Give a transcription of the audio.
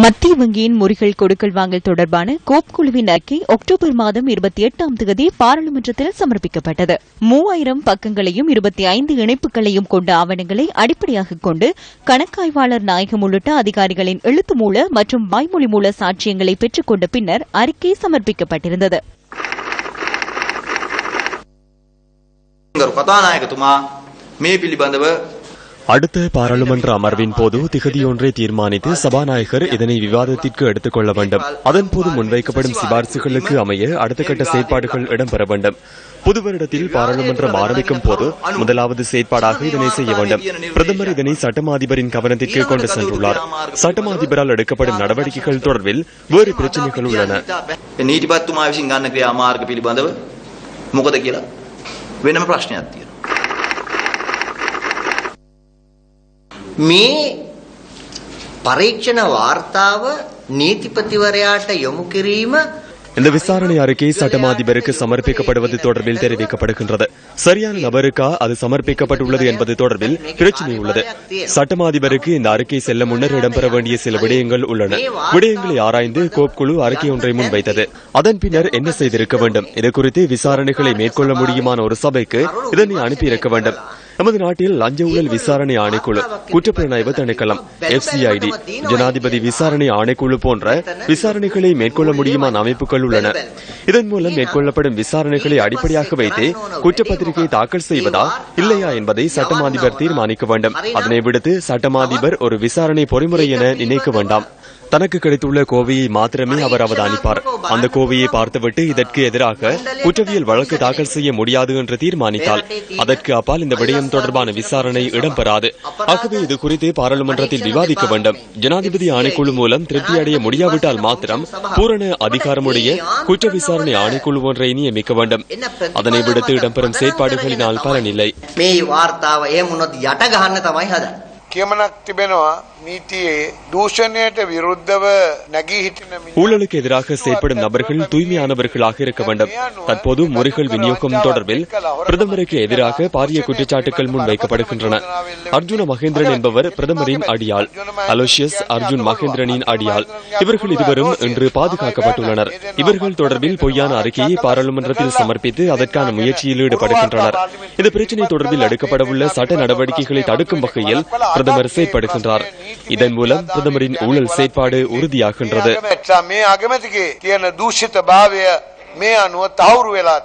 மத்திய வங்கியின் முறிகள் கொடுக்கல் வாங்கல் தொடர்பான கோப் குழுவின் அறிக்கை அக்டோபர் மாதம் 28ஆம் தேதி பாராளுமன்றத்தில் சமர்ப்பிக்கப்பட்டது. 3000 பக்கங்களையும் 25 இணைப்புகளையும் கொண்ட ஆவணங்களை அடிப்படையாக கொண்டு கணக்காய்வாளர் நாயகம் உள்ளிட்ட அதிகாரிகளின் எழுத்து மூல மற்றும் வாய்மொழி மூல சாட்சியங்களை பெற்றுக் கொண்ட பின்னர் அறிக்கை சமர்ப்பிக்கப்பட்டிருந்தது. அடுத்த பாராளுமன்ற அமர்வின் போது திகதியொன்றை தீர்மானித்து சபாநாயகர் இதனை விவாதத்திற்கு எடுத்துக் கொள்ள வேண்டும். அதன்போது முன்வைக்கப்படும் சிபாரிசுகளுக்கு அமைய அடுத்த கட்ட செயற்பாடுகள் இடம்பெற வேண்டும். புது வருடத்தில் பாராளுமன்றம் ஆரம்பிக்கும் போது முதலாவது செயற்பாடாக இதனை செய்ய வேண்டும். பிரதமர் இதனை சட்டமா அதிபரின் கவனத்திற்கு கொண்டு சென்றுள்ளார். சட்டமா அதிபரால் எடுக்கப்படும் நடவடிக்கைகள் தொடர்பில் வேறு பிரச்சினைகள் உள்ளன. මේ පරීක්ෂණ වාර්තාව නීතිපතිවරයාට යොමු කිරීම இந்த விசாரணை அறிக்கை சட்டமா அதிபருக்கு சமர்ப்பிக்கப்படுவது தொடர்பில் தெரிவிக்கப்படுகின்றது. சரியான நபருக்கா அது சமர்ப்பிக்கப்பட்டுள்ளது என்பது தொடர்பில் பிரச்சினை உள்ளது. சட்டமா அதிபருக்கு இந்த அறிக்கை செல்ல முன்னர் இடம்பெற வேண்டிய சில விடயங்கள் உள்ளன. விடயங்களை ஆராய்ந்து கோப் குழு அறிக்கை ஒன்றை முன்வைத்தது. அதன் பின்னர் என்ன செய்திருக்க வேண்டும், இது குறித்து விசாரணைகளை மேற்கொள்ள முடியுமான ஒரு சபைக்கு இதனை அனுப்பியிருக்க வேண்டும். நமது நாட்டில் லஞ்ச ஊழல் விசாரணை ஆணைக்குழு, குற்றப்புலனாய்வு திணைக்களம், FCID, ஜனாதிபதி விசாரணை ஆணைக்குழு போன்ற விசாரணைகளை மேற்கொள்ள முடியுமான அமைப்புகள் உள்ளன. இதன் மூலம் மேற்கொள்ளப்படும் விசாரணைகளை அடிப்படையாக வைத்து குற்றப்பத்திரிகை தாக்கல் செய்வதா இல்லையா என்பதை சட்டமாதிபர் தீர்மானிக்க வேண்டும். அதனை விடுத்து சட்டமாதிபர் ஒரு விசாரணை பொறிமுறை என நினைக்க வேண்டாம். தனக்கு கிடைத்துள்ள கோவையை மாத்திரமே அவர் அவதானிப்பார். அந்த கோவையை பார்த்துவிட்டு இதற்கு எதிராக குற்றவியல் வழக்கு தாக்கல் செய்ய முடியாது என்று தீர்மானித்தால் அதற்கு அப்பால் இந்த விடயம் தொடர்பான விசாரணை இடம்பெறாது. ஆகவே இது குறித்து பாராளுமன்றத்தில் விவாதிக்க வேண்டும். ஜனாதிபதி ஆணைக்குழு மூலம் திருப்தி அடைய முடியாவிட்டால் மாத்திரம் பூரண அதிகாரமுடைய குற்ற விசாரணை ஆணைக்குழு ஒன்றை நியமிக்க வேண்டும். அதனை விடுத்து இடம்பெறும் செயற்பாடுகளினால் பலனில்லை. කියමනක් තිබෙනවා නීතියේ දූෂණයට විරුද්ධව නැගී හිටින ஊழலுக்கு எதிராக செயற்படும் நபர்கள் தூய்மையானவர்களாக இருக்க வேண்டும். தற்போது முறைகள் விநியோகம் தொடர்பில் பிரதமருக்கு எதிராக பாரிய குற்றச்சாட்டுகள் முன்வைக்கப்படுகின்றன. அர்ஜுன மகேந்திரன் என்பவர் பிரதமரின் அடியாள், அலோசியஸ் அர்ஜுன் மகேந்திரனின் அடியாள். இவர்கள் இருவரும் இன்று பாதுகாக்கப்பட்டுள்ளனர். இவர்கள் தொடர்பில் பொய்யான அறிக்கையை பாராளுமன்றத்தில் சமர்ப்பித்து அதற்கான முயற்சியில் ஈடுபடுகின்றனர். இந்த பிரச்சினை தொடர்பில் எடுக்கப்படவுள்ள சட்ட நடவடிக்கைகளை தடுக்கும் வகையில் பிரதமர் செயற்படுகின்றார். இதன் மூலம் பிரதமரின் ஊழல் செயற்பாடு உறுதியாகின்றது. මේ අගමැතිගේ තියෙන දූෂිත භාවය මේ අනුව තහවුරු වෙලා